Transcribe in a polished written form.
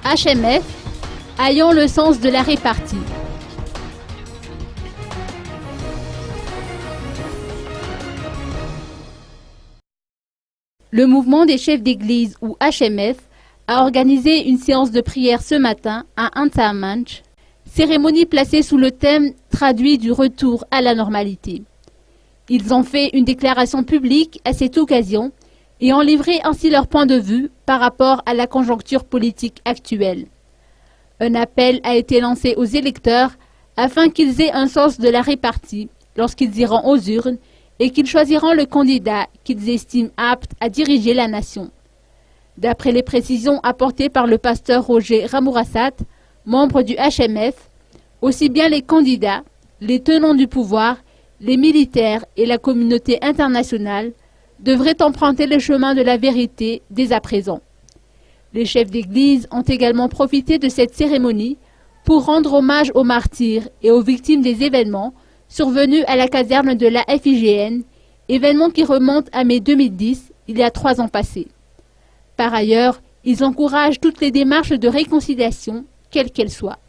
HMF, ayant le sens de la répartie. Le mouvement des chefs d'église ou HMF a organisé une séance de prière ce matin à Antamanch, cérémonie placée sous le thème traduit du retour à la normalité. Ils ont fait une déclaration publique à cette occasion et ont livré ainsi leur point de vue par rapport à la conjoncture politique actuelle. Un appel a été lancé aux électeurs afin qu'ils aient un sens de la répartie lorsqu'ils iront aux urnes et qu'ils choisiront le candidat qu'ils estiment apte à diriger la nation. D'après les précisions apportées par le pasteur Roger Ramourassat, membre du HMF, aussi bien les candidats, les tenants du pouvoir, les militaires et la communauté internationale devraient emprunter le chemin de la vérité dès à présent. Les chefs d'église ont également profité de cette cérémonie pour rendre hommage aux martyrs et aux victimes des événements survenus à la caserne de la FIGN, événement qui remonte à mai 2010, il y a 3 ans passés. Par ailleurs, ils encouragent toutes les démarches de réconciliation, quelles qu'elles soient.